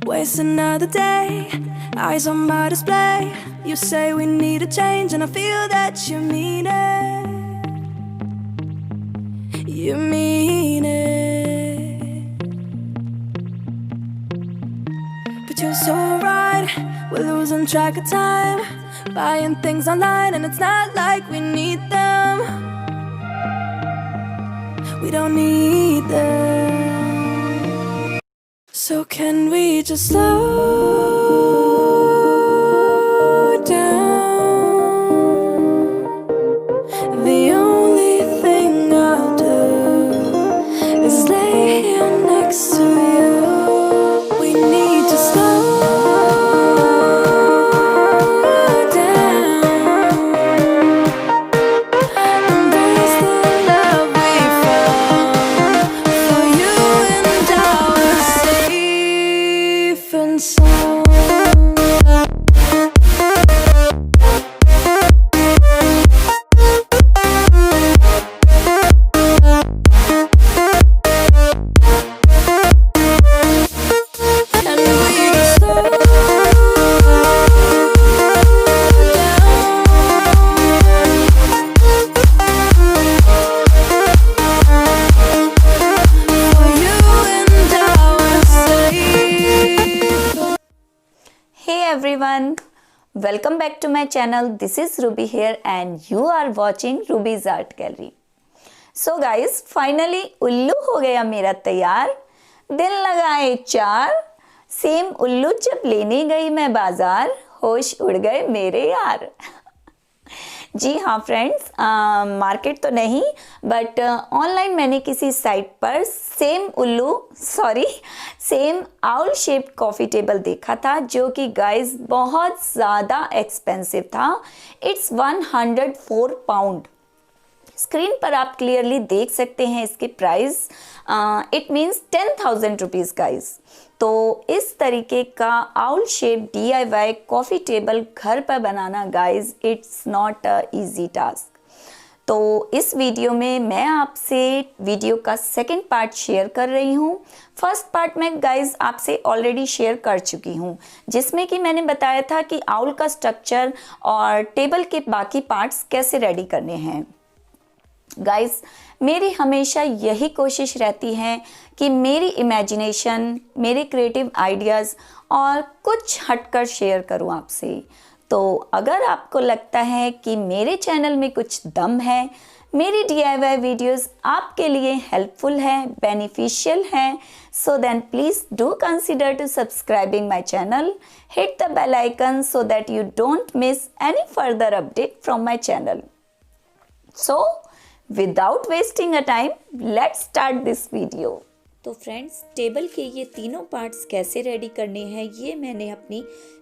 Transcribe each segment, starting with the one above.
Waste another day, eyes on my display. You say we need a change and I feel that you mean it. You mean it. But you're so right, we're losing track of time, buying things online and it's not like we need them. We don't need them. So can we just slow down? The only thing I'll do is lay here next to you. We need to slow down. Embrace the love we found. For you and I were safe and sound. And we slow down. For you and I were safe. Hey everyone, welcome back to my channel. This is Ruby here and you are watching Ruby's Art Gallery. So guys, finally उल्लू हो गया मेरा तैयार, दिल लगाए चार, same उल्लू जब लेने गई मैं बाजार, होश उड़ गए मेरे यार। जी हाँ फ्रेंड्स, मार्केट तो नहीं बट ऑनलाइन मैंने किसी साइट पर same owl shaped coffee table देखा था जो कि गाइस बहुत ज़्यादा एक्सपेंसिव था। It's 104 pound. स्क्रीन पर आप क्लियरली देख सकते हैं इसके price, it means 10,000 rupees guys. तो इस तरीके का owl shape DIY coffee table घर पर बनाना guys, it's not a easy task. तो इस वीडियो में मैं आपसे वीडियो का सेकंड पार्ट शेयर कर रही हूँ। फर्स्ट पार्ट में गाइस आपसे ऑलरेडी शेयर कर चुकी हूँ, जिसमें कि मैंने बताया था कि आउल का स्ट्रक्चर और टेबल के बाकी पार्ट्स कैसे रेडी करने हैं। गाइस मेरी हमेशा यही कोशिश रहती है कि मेरी इमेजिनेशन, मेरे क्रिएटिव आइडियाज़ और कुछ हटकर शेयर करूं आपसे। तो अगर आपको लगता है कि मेरे चैनल में कुछ दम है, मेरी DIY वीडियोस आपके लिए हेल्पफुल है, बेनिफिशियल है, so then please do consider to subscribing my channel, hit the bell icon so that you don't miss any further update from my channel. So without wasting a time, let's start this video. तो friends, table के ये तीनों parts कैसे ready करने हैं ये मैंने अपनी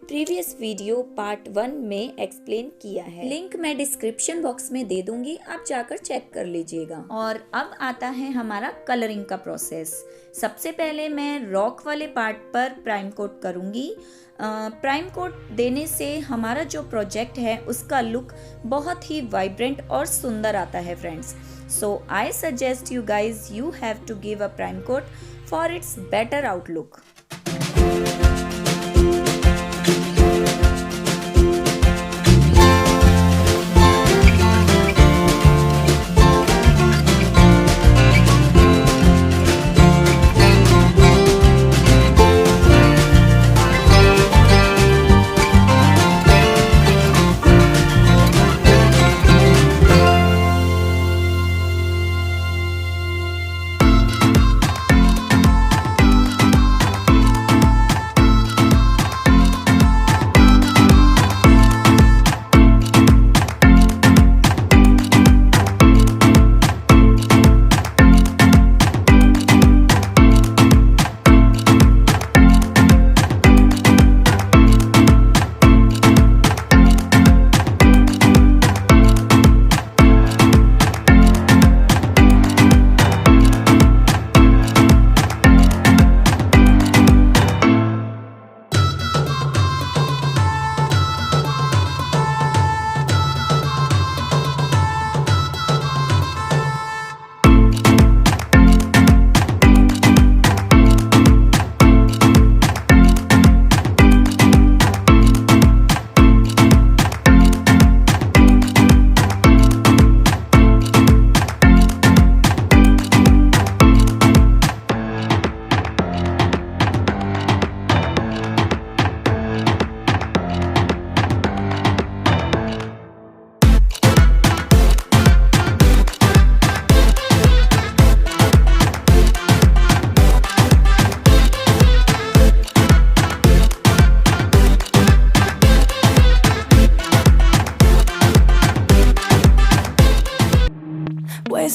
प्रीवियस वीडियो पार्ट 1 में एक्सप्लेन किया है। लिंक मैं डिस्क्रिप्शन बॉक्स में दे दूंगी, आप जाकर चेक कर लीजिएगा। और अब आता है हमारा कलरिंग का प्रोसेस। सबसे पहले मैं रॉक वाले पार्ट पर प्राइम कोट करूंगी। प्राइम कोट देने से हमारा जो प्रोजेक्ट है उसका लुक बहुत ही वाइब्रेंट और सुंदर आता है friends. So I suggest you guys, you have to give a prime coat for its better outlook.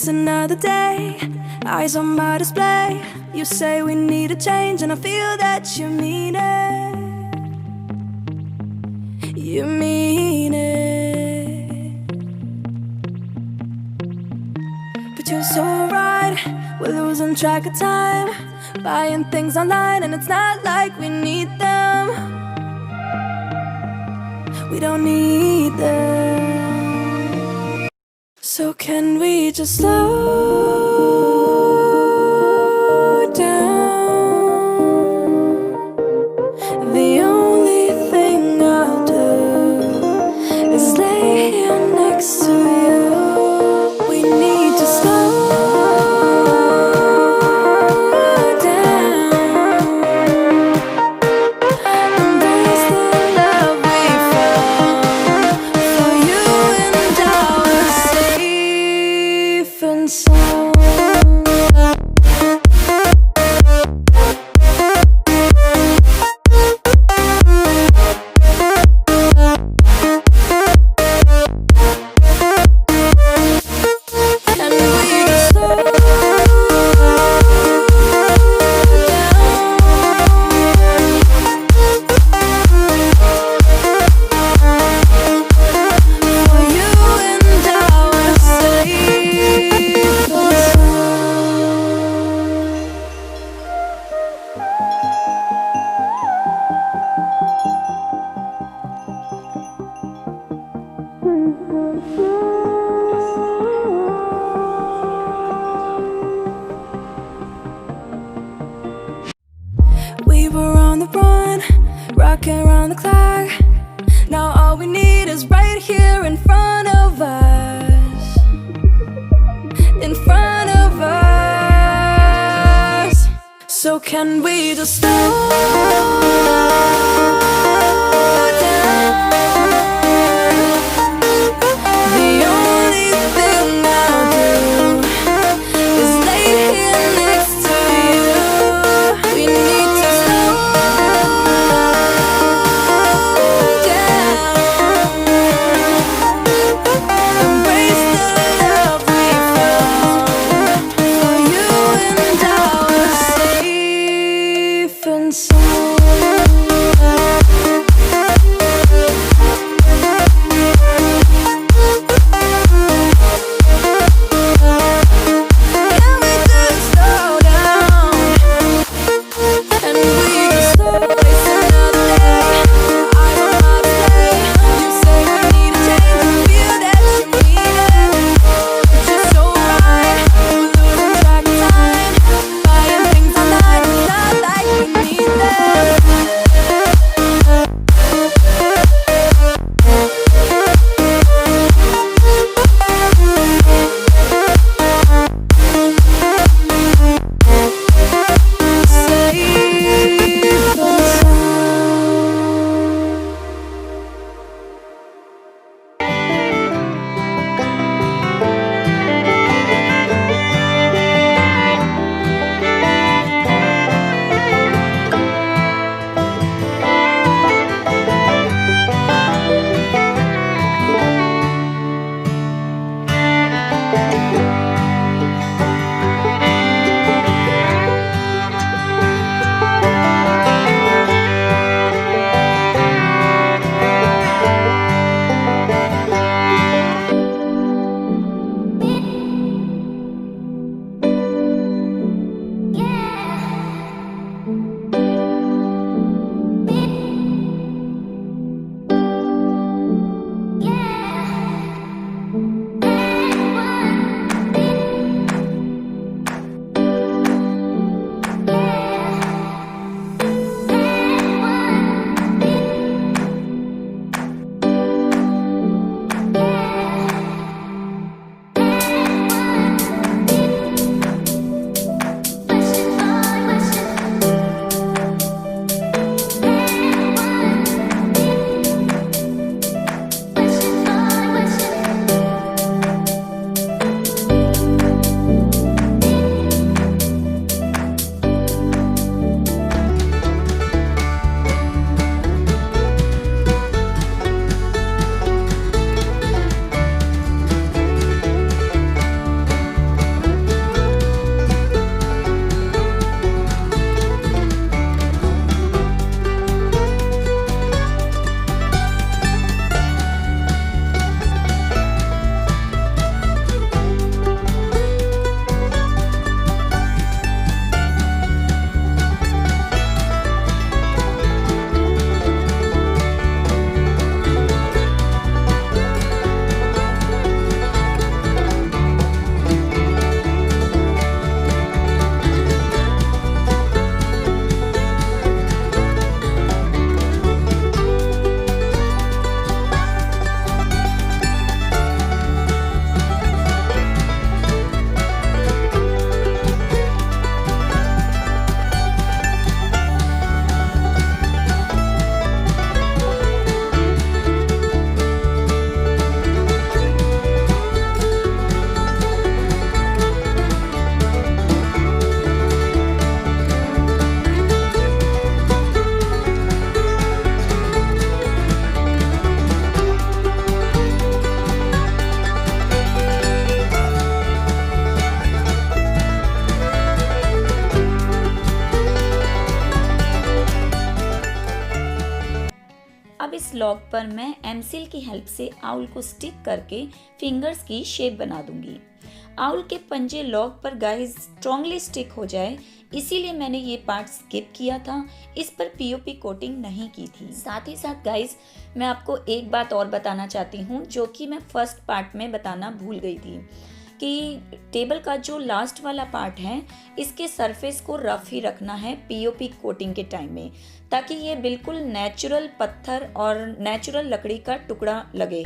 It's another day, eyes on my display. You say we need a change, and I feel that you mean it. You mean it. But you're so right, we're losing track of time, buying things online, and it's not like we need them. We don't need them. So can we just slow down? The only thing I'll do is lay here next to you. We need to slow down. Embrace the love we found. For you and I were safe and sound. And we just slow down. For you and I were safe and we were on the run, rocking around the clock. Now all we need is right here in front of us. In front of us. So can we just slow down? The only thing I'll do is lay here next to you. We need to slow down. Embrace the love we found. For you and I were safe and sound. Can we just slow down? And we just slow. It's another day, eyes on my display. You say we need a change, and I feel that you mean it. But you're so right, we're losing track of time, buying things online, it's not like we need them. इस lock पर मैं एमसील की help से owl को stick करके fingers की shape बना दूंगी। आउल के पंजे लॉक पर गाइस स्ट्रॉन्गली स्टिक हो जाए, इसीलिए मैंने ये पार्ट स्किप किया था, इस पर पीओपी कोटिंग नहीं की थी। साथ ही साथ गाइस मैं आपको एक बात और बताना चाहती हूँ जो कि मैं फर्स्ट पार्ट में बताना भूल गई थी, कि टेबल का जो लास्ट वाला पार्ट है इसके सरफेस को रफ ही रखना है पीओपी कोटिंग के टाइम में, ताकि ये बिल्कुल नेचुरल पत्थर और नेचुरल लकड़ी का टुकड़ा लगे।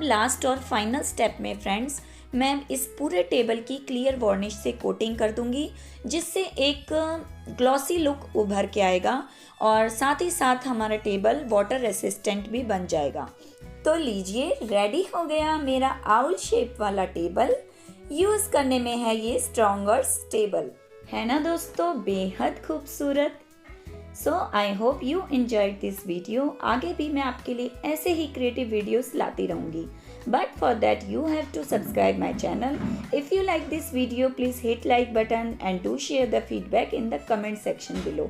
लास्ट और फाइनल स्टेप में फ्रेंड्स मैं इस पूरे टेबल की क्लियर वार्निश से कोटिंग कर दूंगी, जिससे एक ग्लॉसी लुक उभर के आएगा और साथ ही साथ हमारा टेबल वाटर रेसिस्टेंट भी बन जाएगा। तो लीजिए, रेडी हो गया मेरा आउल शेप वाला टेबल। यूज करने में है ये स्ट्रॉन्ग और स्टेबल, है ना दोस्तों, बेहद खूबसूरत। So I hope you enjoyed this video. आगे भी मैं आपके लिए ऐसे ही क्रिएटिव वीडियोस लाती रहूँगी, but for that you have to subscribe my channel. If you like this video please hit like button and do share the feedback in the comment section below.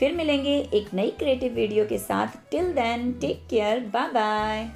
फिर मिलेंगे एक नई क्रिएटिव वीडियो के साथ। Till then take care, bye bye.